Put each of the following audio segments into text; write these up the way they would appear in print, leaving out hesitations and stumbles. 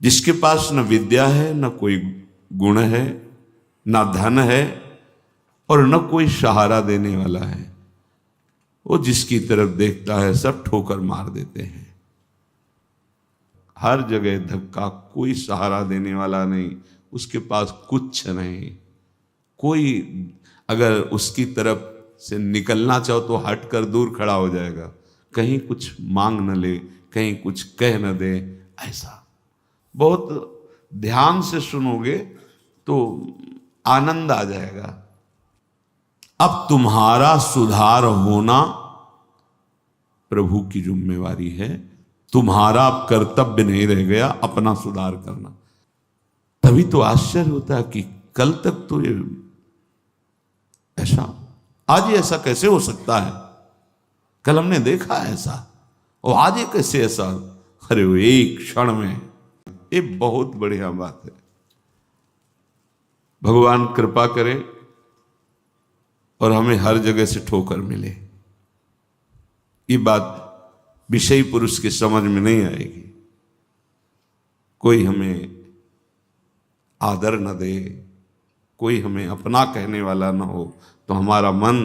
जिसके पास न विद्या है, न कोई गुण है, न धन है और न कोई सहारा देने वाला है, वो जिसकी तरफ देखता है सब ठोकर मार देते हैं। हर जगह धक्का, कोई सहारा देने वाला नहीं, उसके पास कुछ नहीं। कोई अगर उसकी तरफ से निकलना चाहो तो हटकर दूर खड़ा हो जाएगा, कहीं कुछ मांग न ले, कहीं कुछ कह न दे। ऐसा बहुत ध्यान से सुनोगे तो आनंद आ जाएगा। अब तुम्हारा सुधार होना प्रभु की जिम्मेवारी है, तुम्हारा अब कर्तव्य नहीं रह गया अपना सुधार करना। तभी तो आश्चर्य होता है कि कल तक तो ये ऐसा, आज ये ऐसा कैसे हो सकता है, कल हमने देखा ऐसा और आज ये कैसे ऐसा। अरे वो एक क्षण में, ये बहुत बढ़िया बात है। भगवान कृपा करे और हमें हर जगह से ठोकर मिले। ये बात विषयी पुरुष की समझ में नहीं आएगी। कोई हमें आदर न दे, कोई हमें अपना कहने वाला न हो, तो हमारा मन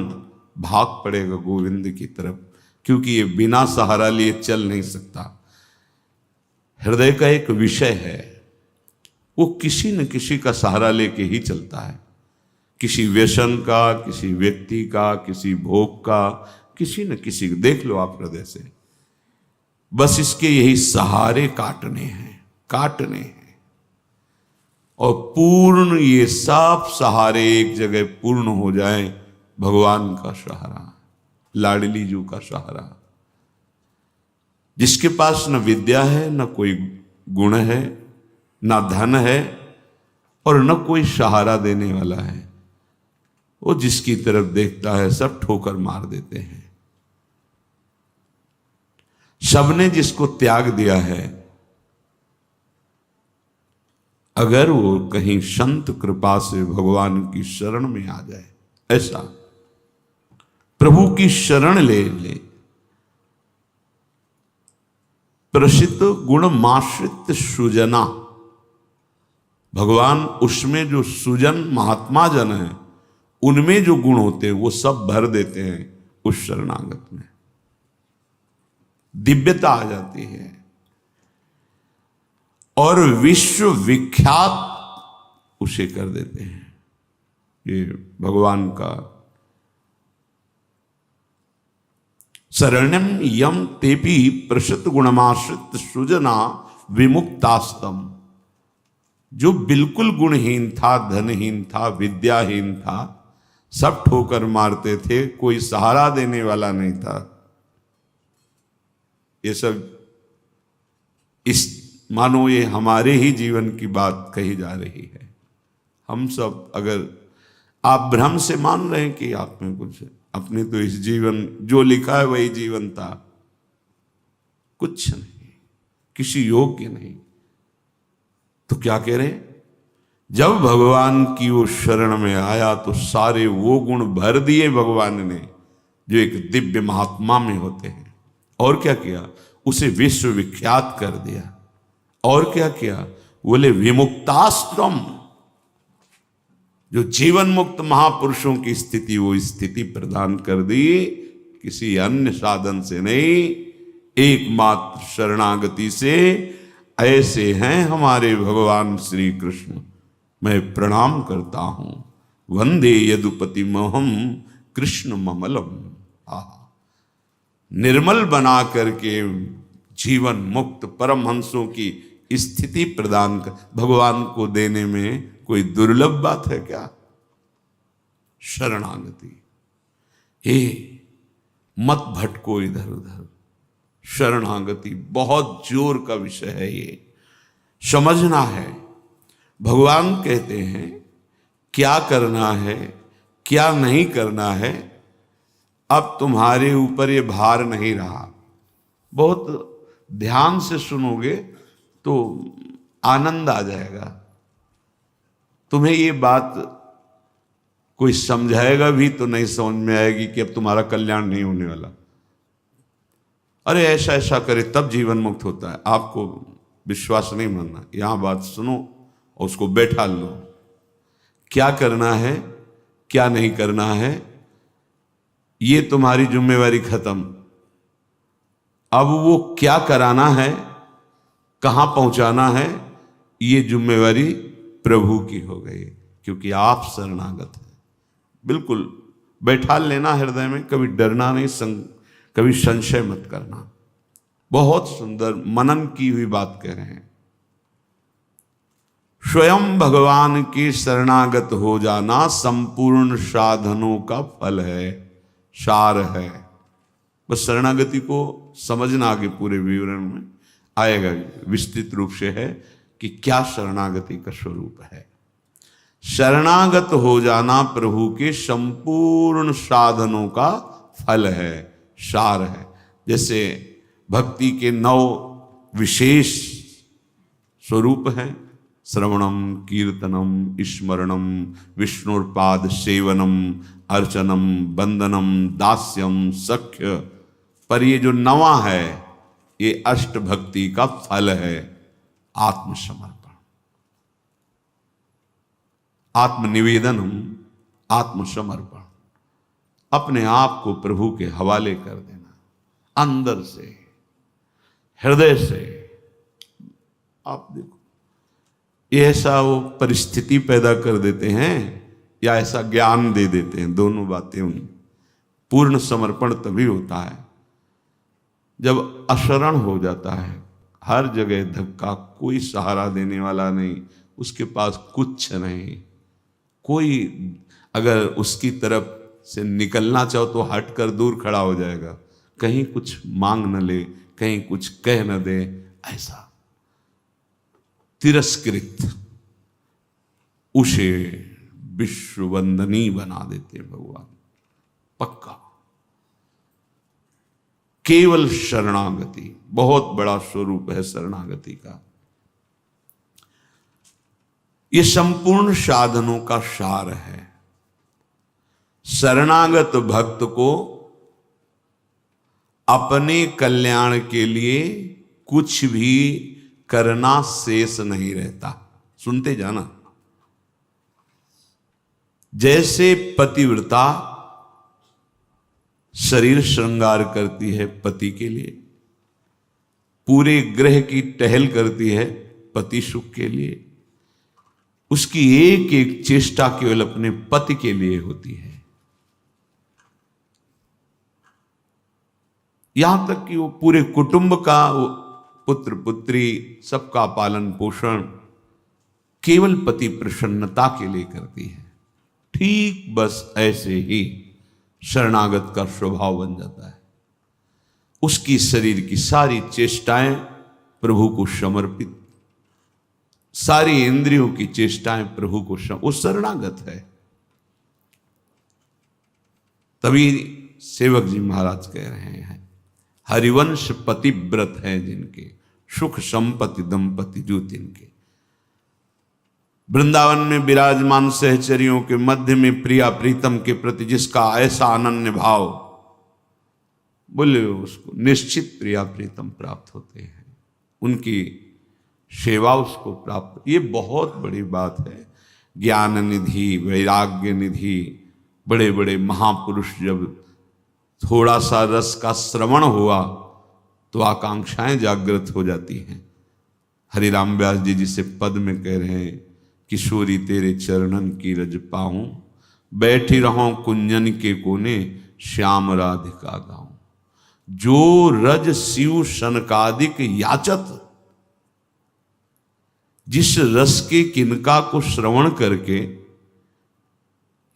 भाग पड़ेगा गोविंद की तरफ, क्योंकि ये बिना सहारा लिए चल नहीं सकता। हृदय का एक विषय है, वो किसी न किसी का सहारा लेके ही चलता है। किसी व्यसन का, किसी व्यक्ति का, किसी भोग का, किसी न किसी को देख लो आप हृदय से। बस इसके यही सहारे काटने हैं और पूर्ण ये सब सहारे एक जगह पूर्ण हो जाए। भगवान का सहारा, लाडली जू का सहारा। जिसके पास न विद्या है, न कोई गुण है, न धन है और न कोई सहारा देने वाला है, वो जिसकी तरफ देखता है सब ठोकर मार देते हैं। सबने जिसको त्याग दिया है, अगर वो कहीं संत कृपा से भगवान की शरण में आ जाए, ऐसा प्रभु की शरण ले ले, प्रसिद्ध गुण माश्रित सुजना, भगवान उसमें जो सुजन महात्मा जन है, उनमें जो गुण होते हैं वो सब भर देते हैं उस शरणागत में। दिव्यता आ जाती है और विश्व विख्यात उसे कर देते हैं। ये भगवान का शरण्यम यम तेपि प्रसिद्ध गुणमाश्रित सुजना विमुक्तास्तम। जो बिल्कुल गुणहीन था, धनहीन था, विद्याहीन था, सब ठोकर मारते थे, कोई सहारा देने वाला नहीं था। ये सब इस मानो ये हमारे ही जीवन की बात कही जा रही है। हम सब अगर आप भ्रम से मान रहे हैं कि आप में कुछ है, अपने तो इस जीवन जो लिखा है वही जीवन था, कुछ नहीं, किसी योग्य नहीं। तो क्या कह रहे हैं, जब भगवान की वो शरण में आया तो सारे वो गुण भर दिए भगवान ने जो एक दिव्य महात्मा में होते हैं। और क्या किया, उसे विश्व विख्यात कर दिया। और क्या किया, बोले विमुक्तास्तम, जो जीवन मुक्त महापुरुषों की स्थिति, वो स्थिति प्रदान कर दी, किसी अन्य साधन से नहीं, एकमात्र शरणागति से। ऐसे हैं हमारे भगवान श्री कृष्ण। मैं प्रणाम करता हूं, वंदे यदुपति मोहम कृष्ण ममलम। निर्मल बना करके जीवन मुक्त परमहंसों की स्थिति प्रदान कर भगवान को देने में कोई दुर्लभ बात है क्या। शरणागति, हे मत भटको इधर उधर। शरणागति बहुत जोर का विषय है, ये समझना है। भगवान कहते हैं क्या करना है, क्या नहीं करना है, अब तुम्हारे ऊपर ये भार नहीं रहा। बहुत ध्यान से सुनोगे तो आनंद आ जाएगा। तुम्हें ये बात कोई समझाएगा भी तो नहीं समझ में आएगी कि अब तुम्हारा कल्याण नहीं होने वाला। अरे ऐसा ऐसा करे तब जीवन मुक्त होता है, आपको विश्वास नहीं मानना, यहां बात सुनो और उसको बैठा लो। क्या करना है क्या नहीं करना है ये तुम्हारी जिम्मेवारी खत्म। अब वो क्या कराना है, कहां पहुंचाना है, ये जिम्मेवारी प्रभु की हो गई, क्योंकि आप शरणागत हैं। बिल्कुल बैठा लेना हृदय में, कभी डरना नहीं, कभी संशय मत करना। बहुत सुंदर मनन की हुई बात कह रहे हैं। स्वयं भगवान के शरणागत हो जाना संपूर्ण साधनों का फल है, सार है। बस शरणागति को समझना, आगे पूरे विवरण में आएगा, विस्तृत रूप से है कि क्या शरणागति का स्वरूप है। शरणागत हो जाना प्रभु के संपूर्ण साधनों का फल है, सार है। जैसे भक्ति के 9 विशेष स्वरूप हैं, श्रवणम, कीर्तनम, स्मरणम, विष्णुपाद सेवनम, अर्चनम, वंदनम, दास्यम, सख्य। पर ये जो 9वां है ये अष्ट भक्ति का फल है, आत्मसमर्पण, आत्मनिवेदनम, आत्मसमर्पण। अपने आप को प्रभु के हवाले कर देना, अंदर से, हृदय से। आप देखो ये ऐसा वो परिस्थिति पैदा कर देते हैं या ऐसा ज्ञान दे देते हैं, दोनों बातें उन। पूर्ण समर्पण तभी होता है जब अशरण हो जाता है, हर जगह धक्का, कोई सहारा देने वाला नहीं, उसके पास कुछ नहीं, कोई अगर उसकी तरफ से निकलना चाहो तो हटकर दूर खड़ा हो जाएगा, कहीं कुछ मांग न ले, कहीं कुछ कह न दे, ऐसा तिरस्कृत, उसे विश्ववंदनी बना देते भगवान। पक्का केवल शरणागति बहुत बड़ा स्वरूप है शरणागति का। यह संपूर्ण साधनों का सार है। शरणागत भक्त को अपने कल्याण के लिए कुछ भी करना शेष नहीं रहता। सुनते जाना। जैसे पतिव्रता शरीर श्रृंगार करती है पति के लिए, पूरे ग्रह की टहल करती है पति सुख के लिए, उसकी एक एक चेष्टा केवल अपने पति के लिए होती है। यहां तक कि वो पूरे कुटुंब का, वो पुत्र पुत्री सबका पालन पोषण केवल पति प्रसन्नता के लिए करती है। ठीक बस ऐसे ही शरणागत का स्वभाव बन जाता है। उसकी शरीर की सारी चेष्टाएं प्रभु को समर्पित, सारी इंद्रियों की चेष्टाएं प्रभु को वो शरणागत है। तभी सेवक जी महाराज कह रहे हैं, हरिवंश पतिव्रत हैं जिनके, सुख संपत्ति दंपति जो तिनके। वृंदावन में विराजमान सहचरियों के मध्य में प्रिया प्रीतम के प्रति जिसका ऐसा अनन्य भाव, बोले उसको निश्चित प्रिया प्रीतम प्राप्त होते हैं, उनकी सेवा उसको प्राप्त। ये बहुत बड़ी बात है। ज्ञान निधि, वैराग्य निधि, बड़े बड़े महापुरुष जब थोड़ा सा रस का श्रवण हुआ तो आकांक्षाएं जागृत हो जाती हैं। हरिराम व्यास जी जिसे पद में कह रहे हैं, किशोरी तेरे चरणन की रज पाऊं, बैठी रहूं कुंजन के कोने, श्याम राधिका गाऊं। जो रज शिव सनकादिक याचत, जिस रस के किनका को श्रवण करके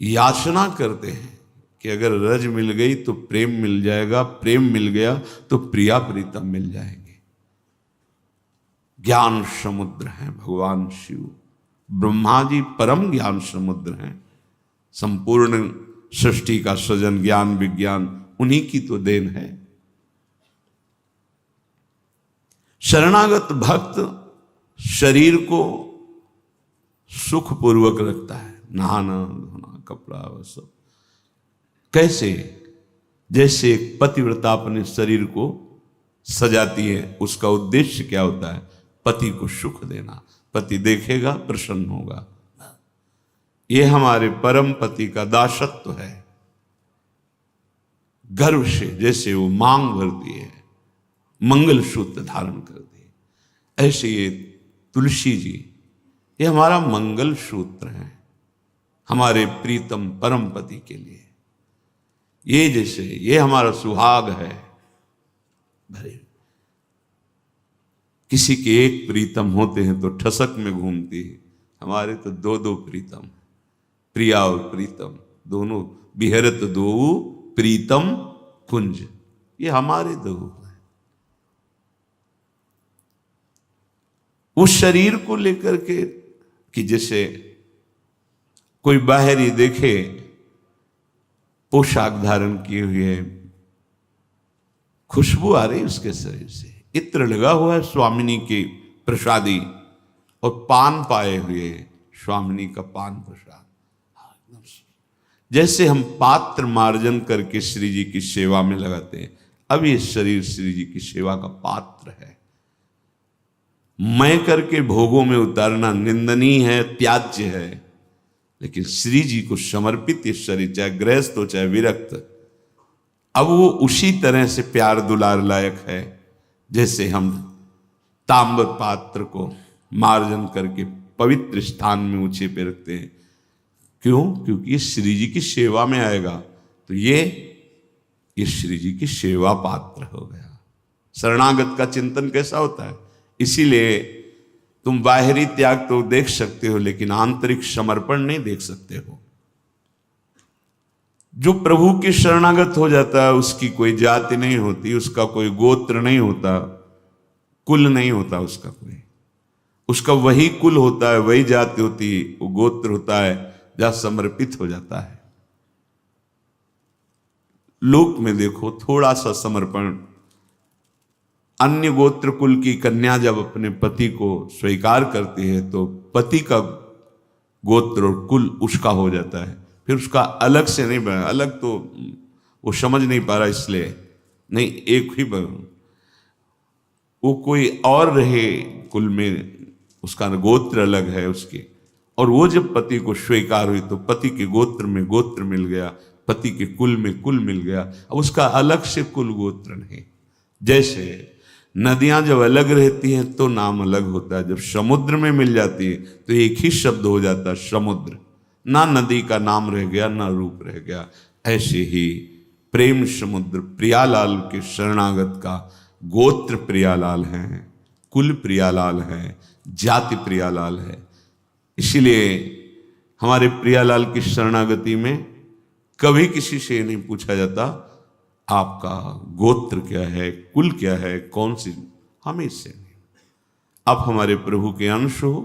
याचना करते हैं कि अगर रज मिल गई तो प्रेम मिल जाएगा, प्रेम मिल गया तो प्रिया प्रीतम मिल जाएंगे। ज्ञान समुद्र हैं भगवान शिव, ब्रह्मा जी परम ज्ञान समुद्र हैं। संपूर्ण सृष्टि का सृजन, ज्ञान विज्ञान उन्हीं की तो देन है। शरणागत भक्त शरीर को सुखपूर्वक रखता है, नहाना धोना कपड़ा वह सब। कैसे? जैसे एक पतिव्रता अपने शरीर को सजाती है, उसका उद्देश्य क्या होता है? पति को सुख देना, पति देखेगा प्रसन्न होगा। ये हमारे परम पति का दासत्व है। गर्व से जैसे वो मांग भरती है, मंगल सूत्र धारण करती है, ऐसे ये तुलसी जी ये हमारा मंगल सूत्र है हमारे प्रीतम परम पति के लिए। ये जैसे ये हमारा सुहाग है। भरे किसी के एक प्रीतम होते हैं तो ठसक में घूमती है, हमारे तो दो दो प्रीतम, प्रिया और प्रीतम दोनों, बिहरत दो प्रीतम कुंज, ये हमारे दो हैं। उस शरीर को लेकर के कि जैसे कोई बाहरी देखे पोशाक धारण किए हुए, खुशबू आ रही उसके शरीर से, इत्र लगा हुआ है स्वामिनी की प्रसादी, और पान पाए हुए स्वामिनी का पान प्रसाद। जैसे हम पात्र मार्जन करके श्री जी की सेवा में लगाते हैं, अब ये शरीर श्री जी की सेवा का पात्र है। मैं करके भोगों में उतारना निंदनीय है, त्याज्य है, लेकिन श्री जी को समर्पित ये शरीर, चाहे गृहस्थ हो चाहे विरक्त, अब वो उसी तरह से प्यार दुलार लायक है जैसे हम ताम्र पात्र को मार्जन करके पवित्र स्थान में ऊंचे पे रखते हैं। क्यों? क्योंकि ये श्री जी की सेवा में आएगा, तो ये श्री जी की सेवा पात्र हो गया। शरणागत का चिंतन कैसा होता है? इसीलिए तुम बाहरी त्याग तो देख सकते हो, लेकिन आंतरिक समर्पण नहीं देख सकते हो। जो प्रभु के शरणागत हो जाता है उसकी कोई जाति नहीं होती, उसका कोई गोत्र नहीं होता, कुल नहीं होता उसका कोई, उसका वही कुल होता है, वही जाति होती है, वो गोत्र होता है जहां समर्पित हो जाता है। लोक में देखो थोड़ा सा समर्पण, अन्य गोत्र कुल की कन्या जब अपने पति को स्वीकार करती है तो पति का गोत्र और कुल उसका हो जाता है, फिर उसका अलग से नहीं बना, अलग तो वो समझ नहीं पा रहा इसलिए नहीं, एक ही बना, वो कोई और रहे कुल में, उसका गोत्र अलग है उसके, और वो जब पति को स्वीकार हुई तो पति के गोत्र में गोत्र मिल गया, पति के कुल में कुल मिल गया, अब उसका अलग से कुल गोत्र नहीं। जैसे नदियां जब अलग रहती हैं तो नाम अलग होता है, जब समुद्र में मिल जाती है तो एक ही शब्द हो जाता है समुद्र, ना नदी का नाम रह गया ना रूप रह गया। ऐसे ही प्रेम समुद्र प्रियालाल के शरणागत का गोत्र प्रियालाल है, कुल प्रियालाल है, जाति प्रियालाल है। इसीलिए हमारे प्रियालाल की शरणागति में कभी किसी से नहीं पूछा जाता आपका गोत्र क्या है, कुल क्या है, कौन सी, हमें इससे नहीं। आप हमारे प्रभु के अंश हो,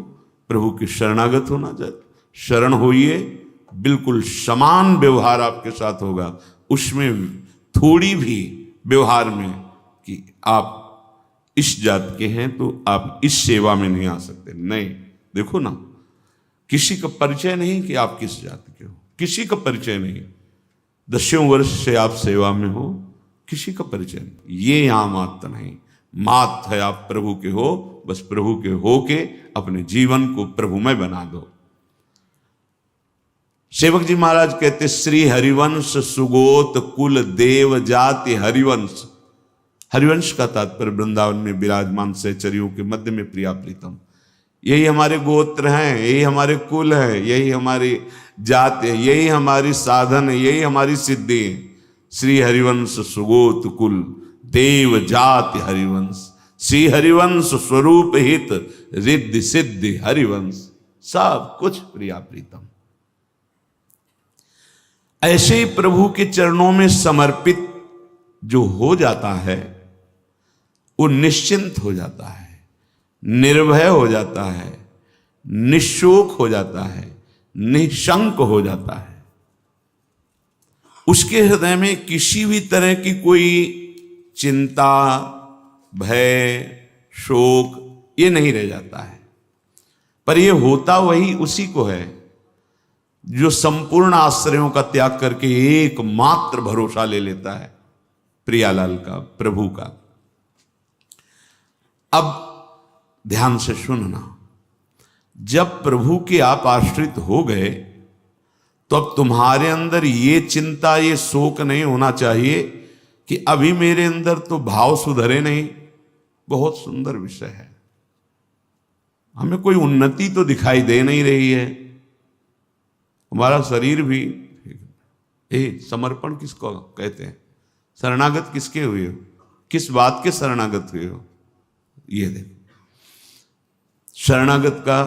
प्रभु के शरणागत होना चाहिए, शरण होइए, बिल्कुल समान व्यवहार आपके साथ होगा, उसमें थोड़ी भी व्यवहार में कि आप इस जात के हैं तो आप इस सेवा में नहीं आ सकते, नहीं। देखो ना, किसी का परिचय नहीं कि आप किस जाति के हो, किसी का परिचय नहीं, 10 वर्ष से आप सेवा में हो, किसी का परिचय नहीं। ये यहां मात नहीं, मात है आप प्रभु के हो, बस प्रभु के हो के अपने जीवन को प्रभुमय बना दो। सेवक जी महाराज कहते, श्री हरिवंश सुगोत कुल देव जाति हरिवंश। हरिवंश का तात्पर्य वृंदावन में विराजमान सहचरियों के मध्य में प्रिया प्रीतम, यही हमारे गोत्र हैं, यही हमारे कुल है, यही हमारी जात है, यही हमारी साधन है, यही हमारी सिद्धि है। श्री हरिवंश सुगोत कुल देव जाति हरिवंश, श्री हरिवंश स्वरूप हित रिद्धि सिद्धि हरिवंश, सब कुछ प्रिया प्रीतम। ऐसे ही प्रभु के चरणों में समर्पित जो हो जाता है वो निश्चिंत हो जाता है, निर्भय हो जाता है, निशोक हो जाता है, निशंक हो जाता है। उसके हृदय में किसी भी तरह की कोई चिंता, भय, शोक ये नहीं रह जाता है। पर ये होता वही उसी को है जो संपूर्ण आश्रयों का त्याग करके एकमात्र भरोसा ले लेता है प्रियालाल का, प्रभु का। अब ध्यान से सुनना, जब प्रभु के आप आश्रित हो गए तो अब तुम्हारे अंदर ये चिंता, ये शोक नहीं होना चाहिए कि अभी मेरे अंदर तो भाव सुधरे नहीं। बहुत सुंदर विषय है। हमें कोई उन्नति तो दिखाई दे नहीं रही है। हमारा शरीर भी, समर्पण किसको कहते हैं? शरणागत किसके हुए हो? किस बात के शरणागत हुए हो? ये देखो, शरणागत का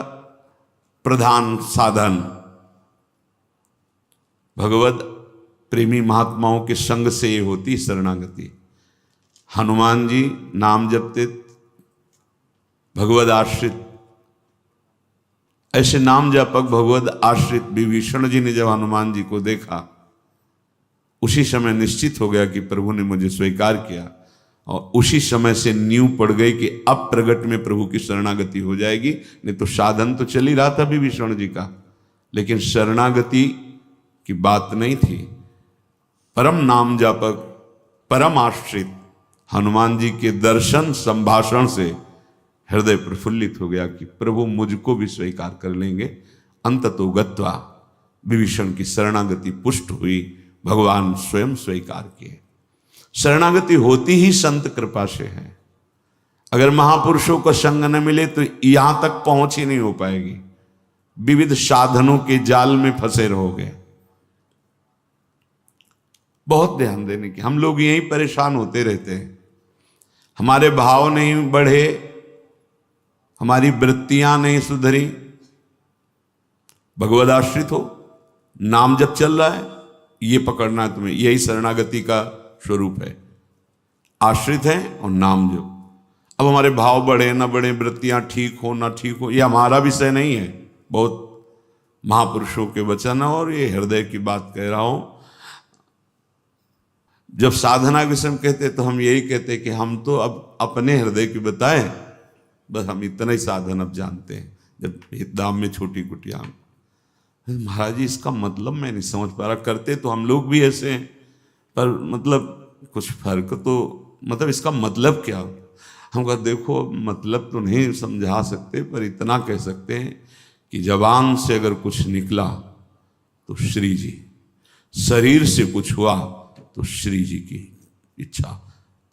प्रधान साधन भगवत प्रेमी महात्माओं के संग से ये होती शरणागति। हनुमान जी नाम जपते, भगवत आश्रित, ऐसे नाम जपक भगवत आश्रित विभीषण जी ने जब हनुमान जी को देखा, उसी समय निश्चित हो गया कि प्रभु ने मुझे स्वीकार किया, और उसी समय से नींव पड़ गई कि अब प्रगट में प्रभु की शरणागति हो जाएगी। नहीं तो साधन तो चल ही रहा था विभीषण जी का, लेकिन शरणागति की बात नहीं थी। परम नाम जापक, परम आश्रित हनुमान जी के दर्शन संभाषण से हृदय प्रफुल्लित हो गया कि प्रभु मुझको भी स्वीकार कर लेंगे। अंततो गत्वा विभीषण की शरणागति पुष्ट हुई, भगवान स्वयं स्वीकार किए। शरणागति होती ही संत कृपा से है। अगर महापुरुषों का संग न मिले तो यहां तक पहुंच ही नहीं हो पाएगी। विविध साधनों के जाल में फंसे रहोगे। बहुत ध्यान देने की, हम लोग यही परेशान होते रहते हैं। हमारे भाव नहीं बढ़े, हमारी वृत्तियां नहीं सुधरी। भगवद आश्रित हो, नाम जब चल रहा है, ये पकड़ना है तुम्हें। यही शरणागति का स्वरूप है। आश्रित है और नाम जप। अब हमारे भाव बढ़े ना बढ़े, वृत्तियां ठीक हो ना ठीक हो, ये हमारा विषय नहीं है। बहुत महापुरुषों के वचन और ये हृदय की बात कह रहा हूं। जब साधना के समय कहते तो हम यही कहते कि हम तो अब अपने हृदय की बताएं, बस हम इतना ही साधन अब जानते हैं। जब हितधाम में छोटी कुटिया, महाराज जी इसका मतलब मैं नहीं समझ पा रहा। करते तो हम लोग भी ऐसे हैं, पर मतलब कुछ फर्क तो, मतलब इसका मतलब क्या? हम कहा देखो, मतलब तो नहीं समझा सकते, पर इतना कह सकते हैं कि जबान से अगर कुछ निकला तो श्री जी, शरीर से कुछ हुआ तो श्री जी की इच्छा।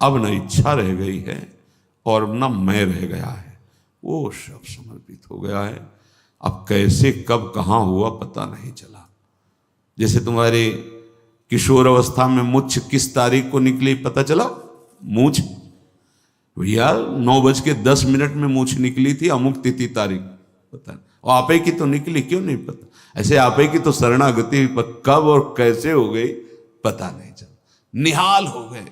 अब न इच्छा रह गई है और न मैं रह गया है, वो सब समर्पित हो गया है। अब कैसे कब कहाँ हुआ पता नहीं चला। जैसे तुम्हारे किशोर अवस्था में मुछ किस तारीख को निकली पता चला? मूछ भैया 9:10 में मूछ निकली थी, अमुक तिथि तारीख पता नहीं। और आपे की तो निकली, क्यों नहीं पता? ऐसे आपे की तो शरणागति कब और कैसे हो गई पता नहीं चला। निहाल हो गए।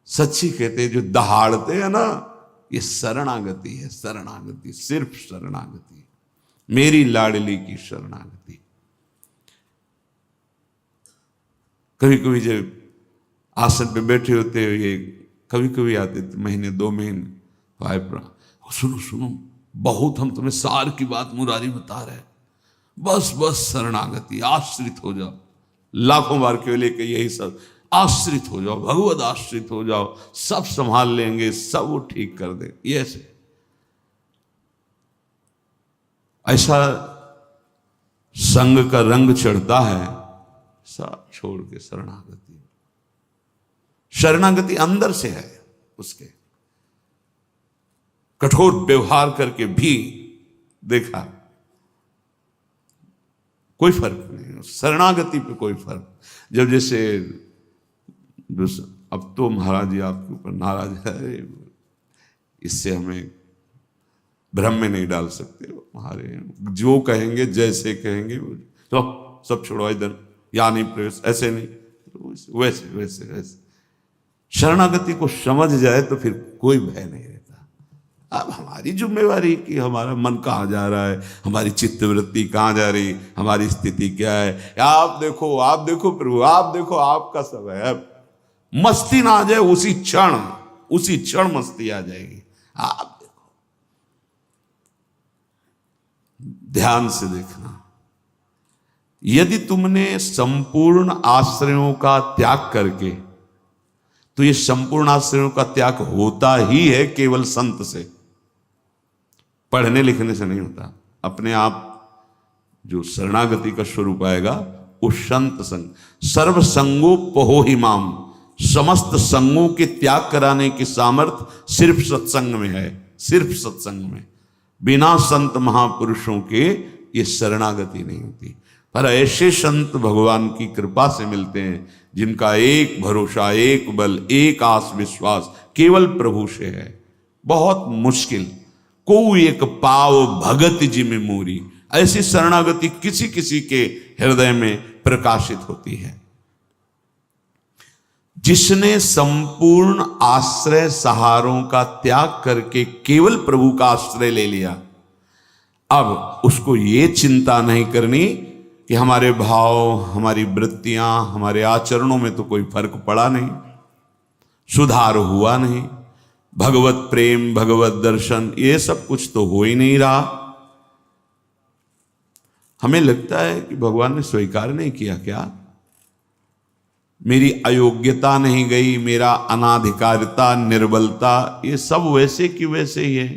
सच्ची कहते जो दहाड़ते हैं ना, ये शरणागति है। शरणागति, सिर्फ शरणागति, मेरी लाडली की शरणागति। कभी कभी जब आसन पे बैठे होते, ये कभी कभी आते थे, महीने 2 महीने, सुनो सुनो, बहुत हम तुम्हें सार की बात मुरारी बता रहे, बस बस शरणागति, आश्रित हो जाओ। लाखों बार केवल लेके यही सब, आश्रित हो जाओ, भगवत आश्रित हो जाओ, सब संभाल लेंगे, सब वो ठीक कर दे। ये ऐसा संग का रंग चढ़ता है, सब छोड़ के शरणागति। शरणागति अंदर से है उसके। कठोर व्यवहार करके भी देखा कोई फर्क नहीं, शरणागति पे कोई फर्क। जब जैसे अब तो महाराज जी आपके ऊपर नाराज है, इससे हमें भ्रम में नहीं डाल सकते। हमारे जो कहेंगे, जैसे कहेंगे, तो सब छोड़ो इधर, या नहीं प्रवेश, ऐसे नहीं, वैसे वैसे वैसे। शरणागति को समझ जाए तो फिर कोई भय नहीं रहता। अब हमारी जिम्मेवारी कि हमारा मन कहाँ जा रहा है, हमारी चित्तवृत्ति कहाँ जा रही, हमारी स्थिति क्या है। आप देखो प्रभु, आप देखो, आपका सब है। मस्ती ना आ जाए, उसी क्षण मस्ती आ जाएगी। आप देखो, ध्यान से देखना। यदि तुमने संपूर्ण आश्रयों का त्याग करके, तो ये संपूर्ण आश्रयों का त्याग होता ही है केवल संत से। पढ़ने लिखने से नहीं होता। अपने आप जो शरणागति का स्वरूप आएगा वो संत संग, सर्व संगोपहो हिमाम, समस्त संगों के त्याग कराने की सामर्थ्य सिर्फ सत्संग में है, सिर्फ सत्संग में। बिना संत महापुरुषों के ये शरणागति नहीं होती। पर ऐसे संत भगवान की कृपा से मिलते हैं जिनका एक भरोसा, एक बल, एक आस विश्वास केवल प्रभु से है। बहुत मुश्किल, को एक पाव भगत जी में मोरी, ऐसी शरणागति किसी किसी के हृदय में प्रकाशित होती है। जिसने संपूर्ण आश्रय सहारों का त्याग करके केवल प्रभु का आश्रय ले लिया, अब उसको ये चिंता नहीं करनी कि हमारे भाव, हमारी वृत्तियां, हमारे आचरणों में तो कोई फर्क पड़ा नहीं, सुधार हुआ नहीं, भगवत प्रेम, भगवत दर्शन, ये सब कुछ तो हो ही नहीं रहा। हमें लगता है कि भगवान ने स्वीकार नहीं किया क्या? मेरी अयोग्यता नहीं गई, मेरा अनाधिकारिता, निर्बलता, ये सब वैसे की वैसे ही है।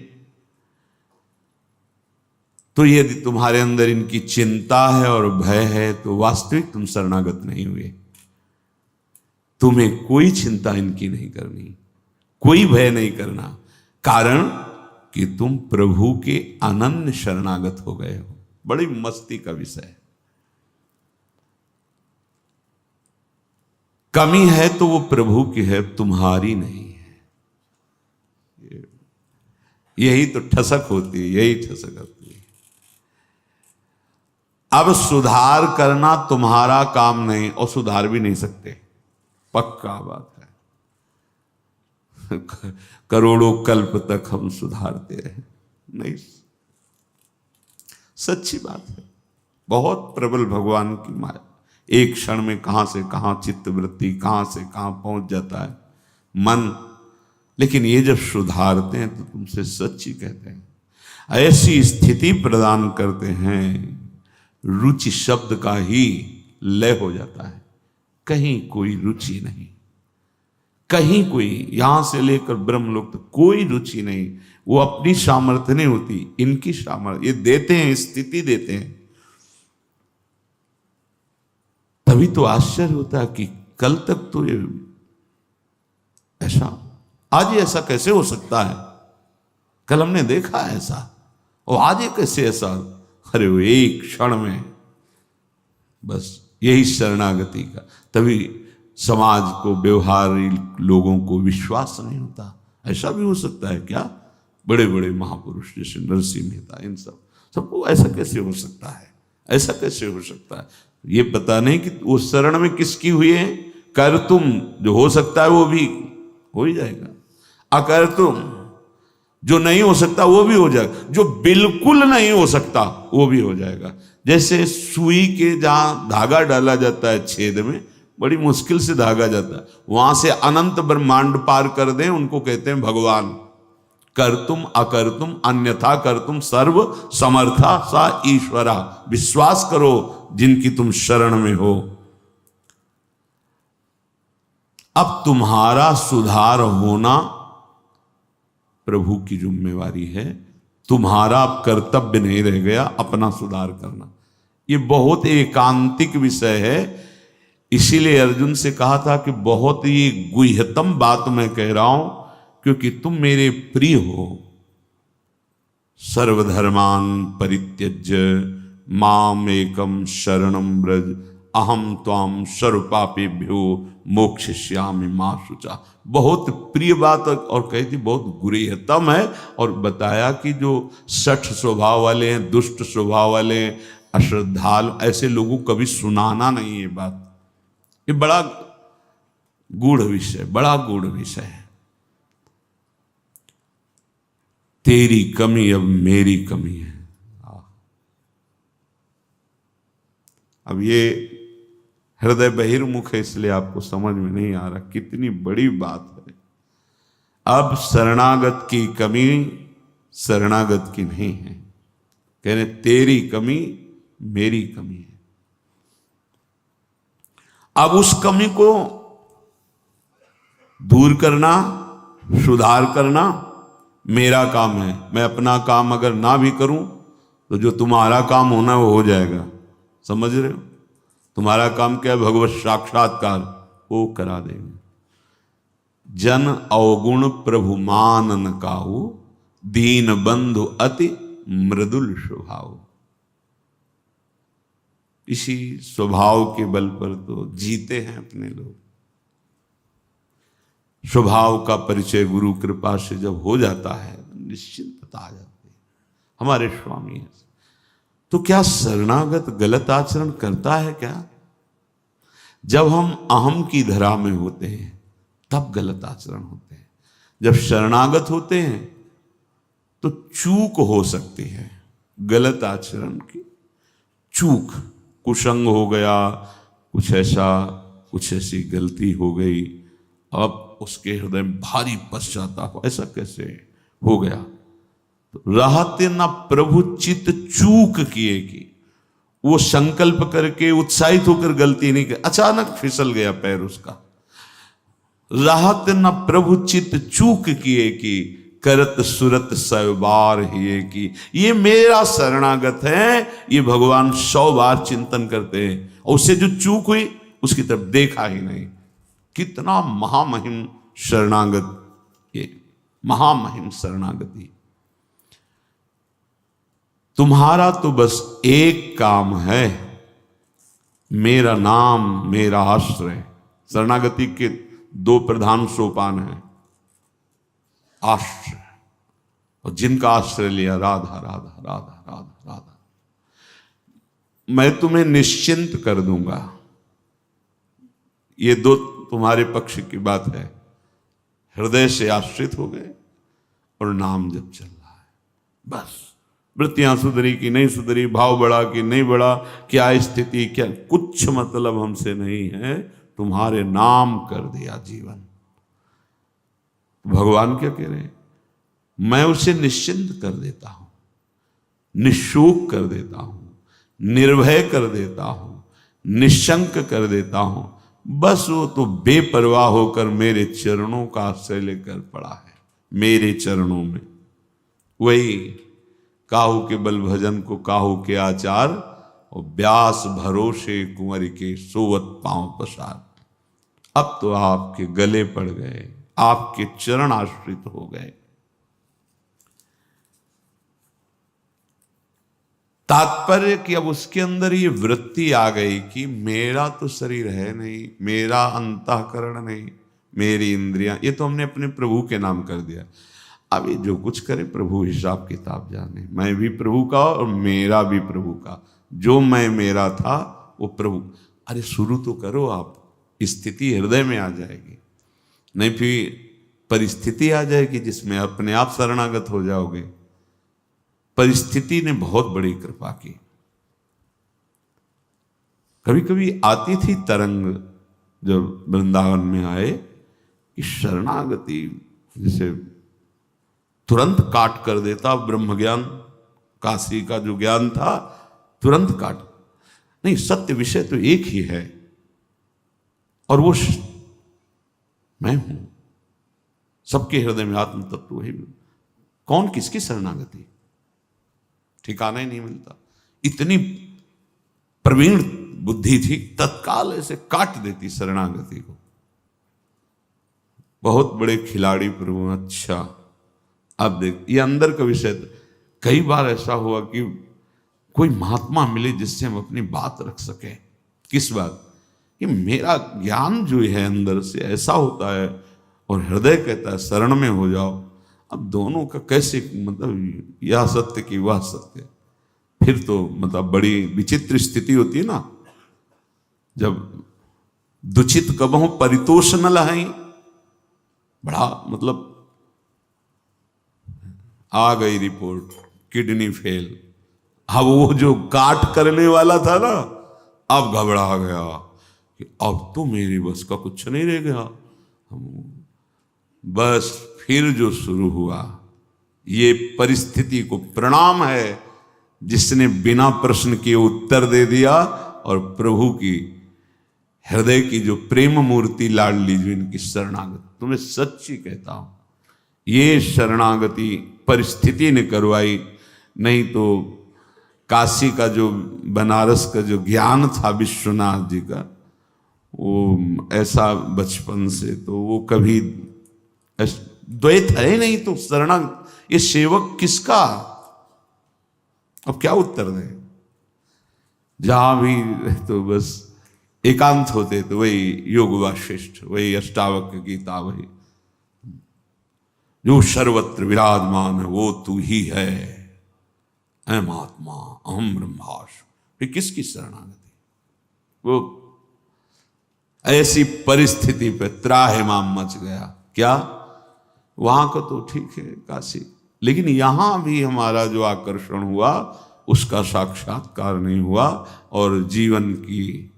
तो यदि तुम्हारे अंदर इनकी चिंता है और भय है तो वास्तविक तुम शरणागत नहीं हुए। तुम्हें कोई चिंता इनकी नहीं करनी, कोई भय नहीं करना, कारण कि तुम प्रभु के अनन्य शरणागत हो गए हो। बड़ी मस्ती का विषय है। कमी है तो वो प्रभु की है, तुम्हारी नहीं है। यही तो ठसक होती है, यही ठसक होती है। अब सुधार करना तुम्हारा काम नहीं और सुधार भी नहीं सकते, पक्का बात है। करोड़ों कल्प तक हम सुधारते रहे, नहीं, सच्ची बात है। बहुत प्रबल भगवान की माया, एक क्षण में कहां से कहां चित्त वृत्ति, कहां से कहां पहुंच जाता है मन। लेकिन ये जब सुधारते हैं तो तुमसे सच्ची कहते हैं, ऐसी स्थिति प्रदान करते हैं, रुचि शब्द का ही लय हो जाता है। कहीं कोई रुचि नहीं, कहीं कोई, यहां से लेकर ब्रह्मलोक तक कोई रुचि नहीं। वो अपनी सामर्थ्य नहीं होती, इनकी सामर्थ्य। ये देते हैं, स्थिति देते हैं। तभी तो आश्चर्य होता है कि कल तक तो ये ऐसा, आज ये ऐसा कैसे हो सकता है? कल हमने देखा ऐसा, और आज ये कैसे ऐसा? अरे वो एक क्षण में, बस यही शरणागति का। तभी समाज को, व्यवहारी लोगों को विश्वास नहीं होता। ऐसा भी हो सकता है क्या? बड़े बड़े महापुरुष जैसे नरसिंह मेहता, इन सबको ऐसा कैसे हो सकता है? ऐसा कैसे हो सकता है? ये पता नहीं कि वो शरण में किसकी हुई है। कर तुम, जो हो सकता है वो भी हो ही जाएगा, अकर तुम, जो नहीं हो सकता वो भी हो जाएगा, जो बिल्कुल नहीं हो सकता वो भी हो जाएगा। जैसे सुई के जहां धागा डाला जाता है छेद में, बड़ी मुश्किल से धागा जाता है, वहां से अनंत ब्रह्मांड पार कर दें, उनको कहते हैं भगवान। कर तुम अकर तुम अन्यथा कर तुम सर्व समर्था सा ईश्वरा। विश्वास करो जिनकी तुम शरण में हो। अब तुम्हारा सुधार होना प्रभु की जिम्मेवारी है, तुम्हारा अब कर्तव्य नहीं रह गया अपना सुधार करना। ये बहुत एकांतिक विषय है। इसीलिए अर्जुन से कहा था कि बहुत ही गुह्यतम बात मैं कह रहा हूं, क्योंकि तुम मेरे प्रिय हो। सर्वधर्मान परित्यज्य माम एकम शरणम व्रज अहम त्वाम सर्वपापेभ्यो मोक्षयिष्यामि मा शुचा। बहुत प्रिय बात, और कही थी बहुत गुह्यतम है। और बताया कि जो सठ स्वभाव वाले हैं, दुष्ट स्वभाव वाले हैं, अश्रद्धालु, ऐसे लोगों को कभी सुनाना नहीं है बात। ये बड़ा गूढ़ विषय, बड़ा गूढ़ विषय है। तेरी कमी अब मेरी कमी है। अब ये हृदय बहिर्मुख है, इसलिए आपको समझ में नहीं आ रहा कितनी बड़ी बात है। अब शरणागत की कमी शरणागत की नहीं है, कहने तेरी कमी मेरी कमी है। अब उस कमी को दूर करना, सुधार करना मेरा काम है, मैं अपना काम अगर ना भी करूं तो जो तुम्हारा काम होना है वो हो जाएगा। समझ रहे हो? तुम्हारा काम क्या है? भगवत साक्षात्कार, वो करा देंगे। जन अवगुण प्रभु मान न काहू, दीन बंधु अति मृदुल स्वभाव। इसी स्वभाव के बल पर तो जीते हैं अपने लोग। स्वभाव का परिचय गुरु कृपा से जब हो जाता है निश्चिंतता आ जाती है। हमारे स्वामी है। तो क्या शरणागत गलत आचरण करता है क्या? जब हम अहम की धरा में होते हैं तब गलत आचरण होते हैं। जब शरणागत होते हैं तो चूक हो सकती है, गलत आचरण की चूक, कुसंग हो गया, कुछ ऐसी गलती हो गई, अब उसके हृदय में भारी पश्चाताप, ऐसा कैसे हो गया? रहते न प्रभु चित चूक किए की, वो संकल्प करके उत्साहित होकर गलती नहीं कर, अचानक फिसल गया पैर उसका। रहत न प्रभु चित चूक किए की, करत सुरत सैबार हिए की। ये मेरा शरणागत है, ये भगवान 100 बार चिंतन करते हैं और उससे जो चूक हुई उसकी तरफ देखा ही नहीं। कितना महामहिम शरणागत, ये महामहिम शरणागति। तुम्हारा तो बस एक काम है, मेरा नाम मेरा आश्रय। शरणागति के 2 प्रधान सोपान हैं, आश्रय और जिनका आश्रय लिया, राधा राधा राधा राधा राधा, मैं तुम्हें निश्चिंत कर दूंगा। ये 2 तुम्हारे पक्ष की बात है। हृदय से आश्रित हो गए और नाम जब चल रहा है, बस वृत्तियां सुधरी कि नहीं सुधरी, भाव बढ़ा कि नहीं बढ़ा, क्या स्थिति, क्या, कुछ मतलब हमसे नहीं है, तुम्हारे नाम कर दिया जीवन। भगवान क्या कह रहे हैं? मैं उसे निश्चिंत कर देता हूं, निशोक कर देता हूं, निर्भय कर देता हूं, निशंक कर देता हूं। बस वो तो बेपरवाह होकर मेरे चरणों का आश्रय लेकर पड़ा है, मेरे चरणों में। वही काहू के बल भजन को काहू के आचार, और व्यास भरोसे कुंवर के सोवत पांव पसार। अब तो आपके गले पड़ गए, आपके चरण आश्रित हो गए। तात्पर्य कि अब उसके अंदर ये वृत्ति आ गई कि मेरा तो शरीर है नहीं, मेरा अंतःकरण नहीं, मेरी इंद्रियां, ये तो हमने अपने प्रभु के नाम कर दिया। अब ये जो कुछ करे प्रभु हिसाब किताब जाने। मैं भी प्रभु का और मेरा भी प्रभु का। जो मैं मेरा था वो प्रभु। अरे शुरू तो करो आप, स्थिति हृदय में आ जाएगी, नहीं फिर परिस्थिति आ जाएगी जिसमें अपने आप शरणागत हो जाओगे। परिस्थिति ने बहुत बड़ी कृपा की। कभी कभी आती थी तरंग जब वृंदावन में आए कि शरणागति जैसे तुरंत काट कर देता। ब्रह्म ज्ञान, काशी का जो ज्ञान था, तुरंत काट। नहीं, सत्य विषय तो एक ही है और वो मैं हूं। सबके हृदय में आत्म तत्व वही। कौन किसकी शरणागति, ठिकाना ही नहीं मिलता। इतनी प्रवीण बुद्धि थी, तत्काल ऐसे काट देती शरणागति को। बहुत बड़े खिलाड़ी प्रभु। अच्छा अब देख, ये अंदर का विषय। कई बार ऐसा हुआ कि कोई महात्मा मिले जिससे हम अपनी बात रख सके। किस बात कि मेरा ज्ञान जो है अंदर से ऐसा होता है और हृदय कहता है शरण में हो जाओ। अब दोनों का कैसे, मतलब यह सत्य कि वह सत्य, फिर तो मतलब बड़ी विचित्र स्थिति होती है ना। जब दुचित कबहू परितोष न लहाई, बड़ा मतलब आ गई रिपोर्ट किडनी फेल। अब वो जो काट करने वाला था ना, अब घबरा गया कि अब तो मेरी बस का कुछ नहीं रह गया। बस फिर जो शुरू हुआ, ये परिस्थिति को प्रणाम है जिसने बिना प्रश्न किए उत्तर दे दिया। और प्रभु की हृदय की जो प्रेम मूर्ति लाडली, जो इनकी शरणागत, तुम्हें सच्ची कहता हूं, ये शरणागति परिस्थिति ने करवाई, नहीं तो काशी का जो, बनारस का जो ज्ञान था विश्वनाथ जी का, वो ऐसा बचपन से तो वो कभी द्वैत है नहीं, तो शरणागत ये सेवक किसका? अब क्या उत्तर दें? जहां भी तो बस एकांत होते तो वही योग वाशिष्ठ, वही अष्टावक्र गीता, वही जो सर्वत्र विराजमान है वो तू ही है, अहम आत्मा अहम ब्रह्मास्मि। फिर किसकी शरणागति? वो ऐसी परिस्थिति पे त्राहिमाम मच गया। क्या वहां का तो ठीक है काशी, लेकिन यहां भी हमारा जो आकर्षण हुआ उसका साक्षात्कार नहीं हुआ, और जीवन की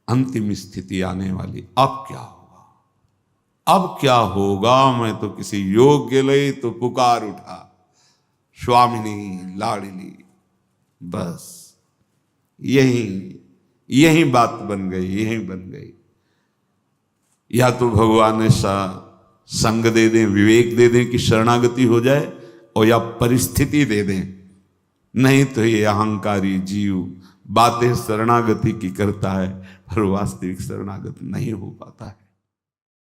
अंतिम स्थिति आने वाली। अब क्या होगा? अब क्या होगा? मैं तो किसी योग्य लई तो पुकार उठा, स्वामिनी लाडली, बस यही बात बन गई, यही बन गई। या तो भगवान ऐसा संग दे दें, विवेक दे दें कि शरणागति हो जाए, और या परिस्थिति दे दें, नहीं तो ये अहंकारी जीव बातें शरणागति की करता है पर वास्तविक शरणागत नहीं हो पाता है।